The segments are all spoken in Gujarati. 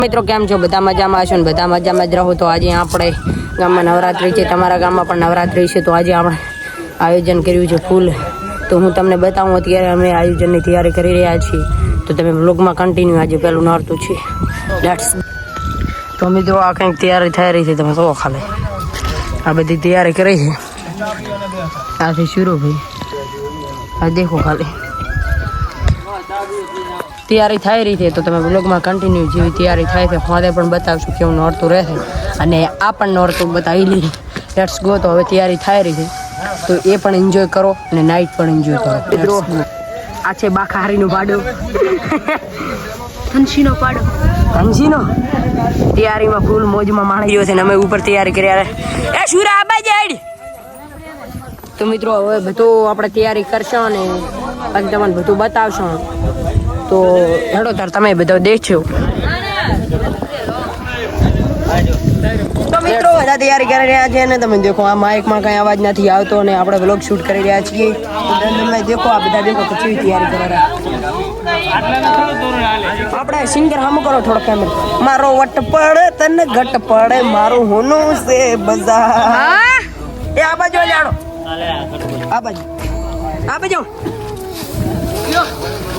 મિત્રો કેમ છો? બધા મજામાં હશો ને બધા મજામાં જ રહો. તો આજે આપણે ગામમાં નવરાત્રી છે, તમારા ગામમાં પણ નવરાત્રી છે. તો આજે આપણે આયોજન કર્યું છે ફૂલ. તો હું તમને બતાવું અત્યારે અમે આયોજનની તૈયારી કરી રહ્યા છીએ. તો તમે વ્લોગમાં કન્ટિન્યુ. આજે પહેલું નોરતું છે. તો મિત્રો આ કંઈક તૈયારી થઈ રહી છે. તમે જુઓ ખાલી આ બધી તૈયારી કરી છે. આથી શરૂ ભાઈ આ દેખો ખાલી તૈયારી થઈ રહી છે. તો તમે વ્લોગમાં કન્ટિન્યુ જેવી તૈયારી થાય છે ફોને પણ બતાવશું કેવું નોરતું રહેશે અને આ પણ નોરતું બતાવી લીધી. Let's go. તો હવે તૈયારી થઈ રહી છે તો એ પણ એન્જોય કરો અને નાઇટ પણ એન્જોય કરો. મિત્રો આ છે બાખારીનું પાડું, હંસીનો પાડો, હંસીનો તૈયારીમાં ફૂલ મોજમાં માણી ગયો છે ને અમે ઉપર તૈયારી કર્યા. એ શુરા આબા જાય. તો મિત્રો હવે બધું આપણે તૈયારી કરશો અને પછી તમને બધું બતાવશો. તો હેડો તાર તમે બધો દેખજો. તો મિત્રો બધા તૈયારી કરી રહ્યા છે ને તમે દેખો આ માઇકમાં કઈ અવાજ નથી આવતો અને આપણે વ્લોગ શૂટ કરી રહ્યા છીએ. દેખો આ બધા દેખો કેવી તૈયારી કરી રહ્યા. આપણે સિંગર હમ કરો થોડો કેમેરો. મારો વટ પડે તને ઘટ પડે મારું હોનું છે બજા. એ આ બાજુ જાણો, આ બાજુ આ બાજુ.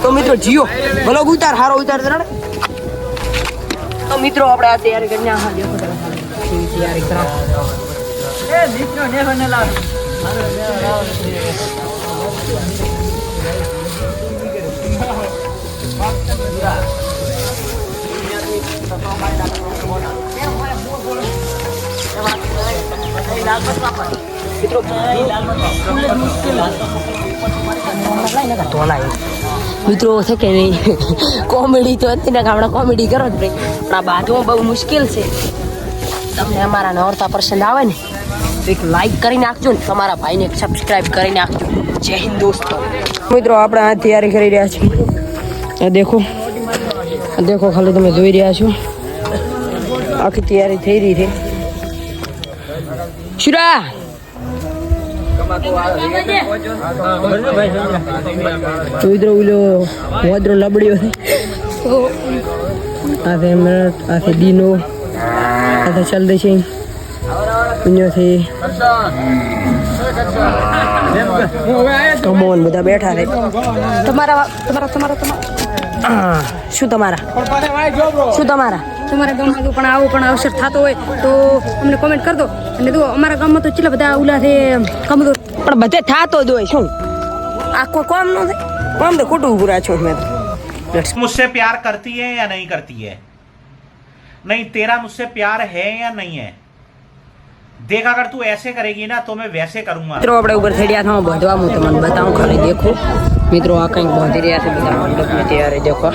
તો મિત્રો જીઓ વ્લોગ ઉતાર હારો ઉતાર. તો મિત્રો આપણે આ તૈયારી કરીને હા દેખો તૈયારી કરા. એ મિત્રો ને બને લાવ મિત્રો છે કે નહીં કોમેડી તો હતી ને હમણાં કોમેડી કરો જ ભાઈ પણ આ બાજુમાં બહુ મુશ્કેલ છે. તમને અમારા નોરતા પસંદ આવે ને તો એક લાઈક કરી નાખજો ને તમારા ભાઈને સબસ્ક્રાઈબ કરી નાખજો. જય હિન્દ દોસ્તો. મિત્રો આપણે આ તૈયારી કરી રહ્યા છીએ. દેખો દેખો ખાલી તમે જોઈ રહ્યા છો આખી તૈયારી થઈ રહી છે. શુરા તો ઇધર ઓલો વાદરો લબડ્યો છે. આથી દીનો આથી ચાલ દે છે અહીંયાથી કમોન બધા બેઠા છે. તમારા શું તમારા ગામમાં પણ આવો પણ અવસર થતો હોય તો અમને કોમેન્ટ કરજો. અને જો અમારા ગામમાં તો કેટલા બધા ઉલા છે કમદો પણ બધે થતો જ હોય. શું આખો કોમ નો છે? કોમ તો ખોટું ઉભું રાખ્યો મેં. मुझसे प्यार करती है या नहीं करती है? नहीं, तेरा मुझसे प्यार है या नहीं है? देख अगर तू ऐसे करेगी ना तो मैं वैसे करूंगा. મિત્રો આપણે ઉપર થડિયા થાવ બધવા હું તમને બતાવું ખાલી દેખો. મિત્રો આ કંઈક બાંધી રહ્યા છે બધા મંડપની તૈયારી દેખો.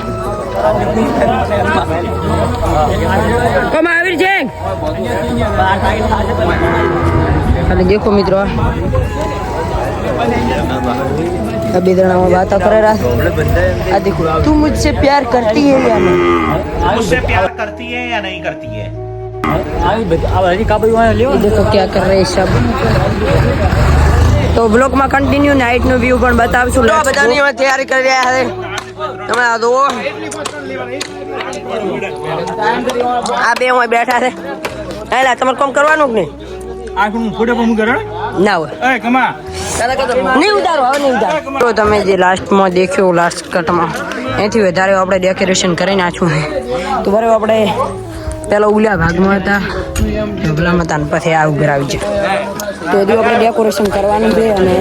કોમ આવી છે ખાલી દેખો મિત્રો. अभी में बातें कर रहा है. देखो तू मुझसे प्यार करती है या नहीं? मुझसे प्यार करती है या नहीं करती है? देखो क्या कर रहे हैं सब. તો બ્લોગમાં કન્ટિન્યુ નાઇટનો વ્યૂ પણ બતાવશું. બધાની તૈયારી કરી રહ્યા છે તમે આ જુઓ. આ બે હું બેઠા છે. એલા તમારે કામ કરવાનું કે નહીં? ના હોય નહીં ઉતારો હવે નહીં ઉતારો. તો તમે જે લાસ્ટમાં દેખ્યો લાસ્ટ કટમાં એથી વધારે આપણે ડેકોરેશન કરી નાખ્યું છે. તો બરાબર આપણે પેલા ઉલ્યા ભાગમાં હતા ઢગલામાં હતા ને પછી આ ઉભર આવી છે. તો હજુ આપણે ડેકોરેશન કરવાનું છે અને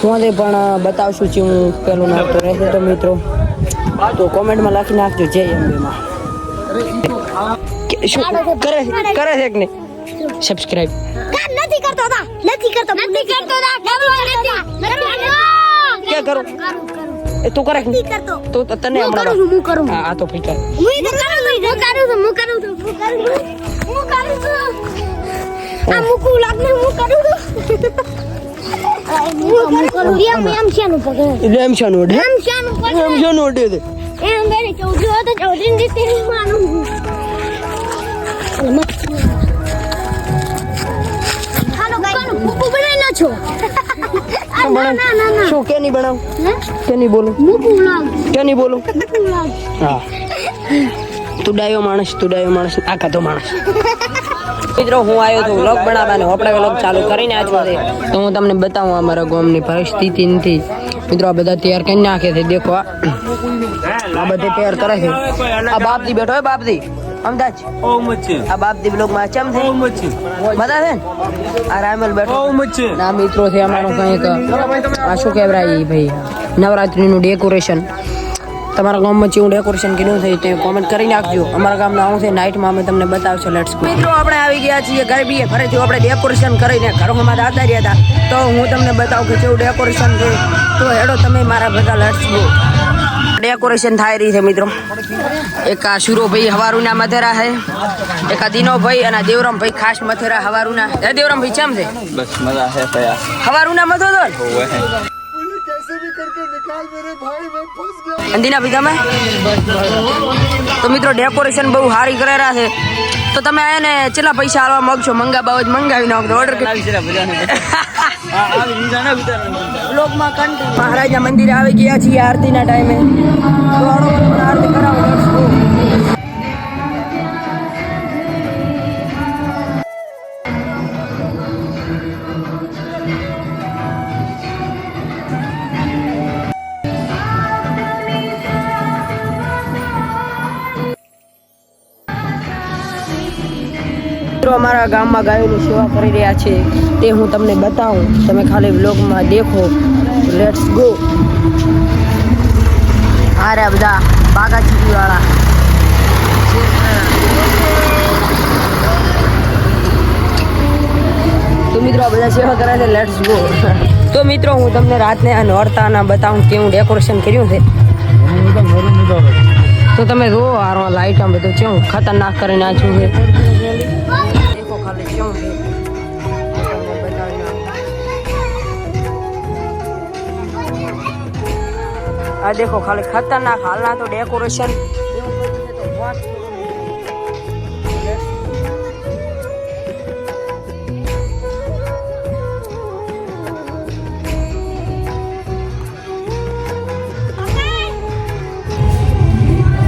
હું પણ બતાવશું છું હું પેલું નાખતો રહેશે. તો મિત્રો તો કોમેન્ટમાં લખી નાખજો જય અંબેમાં. શું કરે છે કે નહીં? સબસ્ક્રાઇબ નથી કરતો क्या करो ए तू करे नहीं तो तने हमरा હું કરું आ तो फिर कर હું કરું આ મુકુ લાગને હું કરું એમ શાનું પકડે એમ શાનું ઓડે એમ બેને ચૌધરી હતો ચૌધરી ને તે માનું હાલો ગાય મુકુ બનાવી ના છો. શું કે નહીં બનાવ કે નહીં બોલું મુકુ લાગ કે નહીં બોલું. હા તુડાયો માણસ આખા તો માણસ. મિત્રો હું આવ્યો તો વ્લોગ બનાવવાનો, આપણે વ્લોગ ચાલુ કરીને આવ્યો છે તો હું તમને બતાવું અમારા ગામની પરિસ્થિતિ નથી. મિત્રો આ બધા તૈયાર કરી નાખે છે, દેખો આ બધે તૈયાર કરે છે. આ બાપદી બેઠો હોય, બાપદી અમદાજ આ બાપદી બ્લોગ માં ચમ છે મજા છે ને. આ રામલ બેઠો ના મિત્રો છે અમારો કંઈક આ શું કહેવાય ભાઈ નવરાત્રીનું ડેકોરેશન. તમારા ગામમાં કેવું ડેકોરેશન કેવું થયું તે કોમેન્ટ કરી નાખજો. અમારા ગામના આવું છે નાઇટમાં અમે તમને બતાવશો. Let's go. મિત્રો આપણે આવી ગયા છીએ ગરબીએ, ફરીથી આપણે ડેકોરેશન કરીને ઘરોમાં દાદા રહ્યા હતા તો હું તમને બતાવું કે કેવું ડેકોરેશન છે. તો હેડો તમે મારા ભેગા. Let's go. ડેકોરેશન થાય રહી છે મિત્રો. એક આ શુરોભાઈ હવારુના મથેરા છે, એક આ દિનોભાઈ અને દેવરામભાઈ ખાસ મથેરા હવારુના. હે દેવરામભાઈ કેમ છે? बस मजा है भैया હવારુના મથો તો અંદીના ભાઈ તમે તો મિત્રો ડેકોરેશન બહુ સારી કરેલા છે. તો તમે એને કેટલા પૈસા આલવા માંગશો? મંગાબાવ જ મંગાવી નાખો ઓર્ડર બ્લોગમાં કન્ટિન્યુ. મહારાજના મંદિરે આવી ગયા છીએ આરતીના ટાઈમે તો આરતી કરાવો. Let's go. અમારા ગામમાં ગાયોની સેવા કરી રહ્યા છે તે હું તમને બતાવું, તમે ખાલી વ્લોગમાં દેખો. Let's go. આ રહ્યા બધા બાગાચીરી વાળા. તો મિત્રો આ બધા સેવા કરે છે. Let's go. તો મિત્રો હું તમને રાતને આ નોરતાના બતાવું કેવું ડેકોરેશન કર્યું છે. તો તમે જો આ લાઈટ આમ બધું કેવું ખતરનાક કરી નાખ્યું છે. આ દેખો ખાલી ખતરનાક હાલના તો ડેકોરેશન.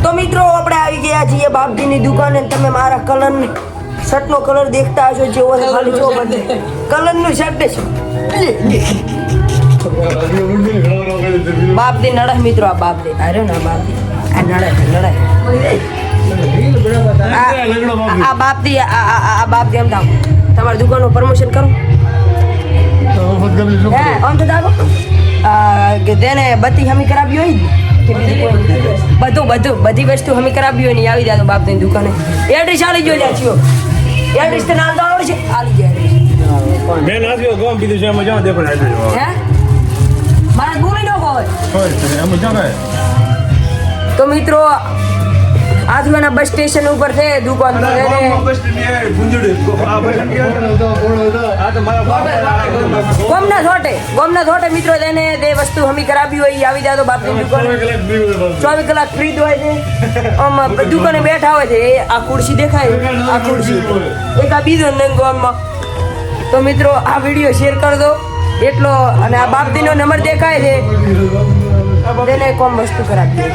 તો મિત્રો આપણે આવી ગયા છીએ બાપજીની દુકાને. તમે મારા કલર શર્ટ નો કલર દેખતા હશો જેવો છે, ખાલી જો બધે કલર નું શર્ટ છે. બાપદી નડે મિત્રો. આ બાપદી આર્યો ને બાપદી આ નડે. આ બાપદી આ બાપદી એમ થાવ તમારી દુકાનનું પ્રમોશન કરું આમ તો દાદો કે તેને બત્તી હમી કરાવી હોય બધી વસ્તુ હમી કરાવી હોય ને આવી જાય તો બાપની દુકાને. એડ્રેસ આલી જો લ્યા છો. એડ્રેસ તો નામ તો આવડે છે. આલી જાય મેં નાખ્યો ગોમ કીધું છે એમાં જાઓ દે પણ આવી હે મારા બોલી નો હોય. એમાં જાઓ તો મિત્રો આજુબાજુના બસ સ્ટેશન ઉપર છે દુકાન. ગોમના થોટે મિત્રો તેને તે વસ્તુ હમી કરાવી હોય આવી જાય તો બાપની દુકાન 24 કલાક ફ્રી હોય છે. આમ દુકાને બેઠા હોય છે. આ ખુરશી દેખાય, આ ખુરશી એક આ બીજો ગામમાં. તો મિત્રો આ વિડીયો શેર કરી દો એટલો. અને આ બાપદીનો નંબર દેખાય છે તેને કોમ વસ્તુ કરાવી.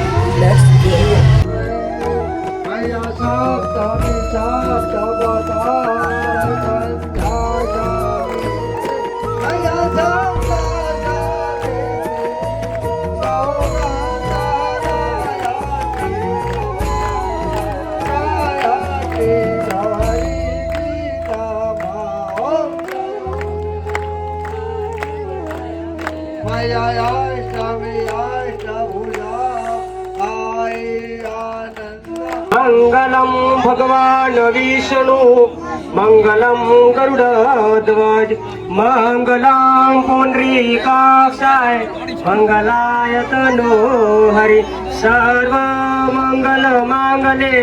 मंगलम भगवान विष्णु मंगलम गरुड़ध्वज मंगलम पुंडरीकाक्षाय मंगलाय तनो हरि सर्व मंगल मांगले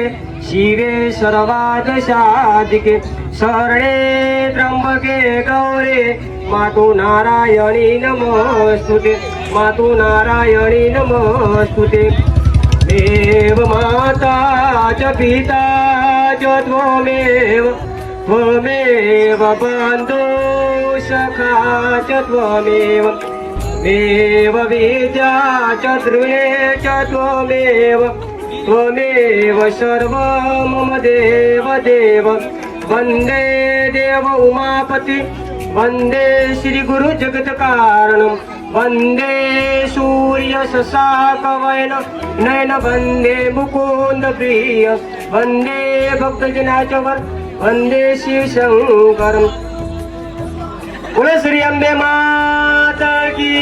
शिवे सर्वाद साधिके शरणे त्र्यंबके गौरे मातु नारायणी नमोस्तुते मातु नारायणी नमोस्तुते देव माता च पिता च त्वमेव बन्धु सखा च त्वमेव देव विद्या च ध्रुवे च त्वमेव त्वमेव सर्व मम देव देव वन्दे देव उमापति वन्दे श्रीगुरु जगत्कारणं वन्दे सूर्य ससाकवयन नयन वन्दे मुकुन्द प्रिय वन्दे भक्तजनाचवर वन्दे शिवशङ्करम् बोले श्री अम्बे माता की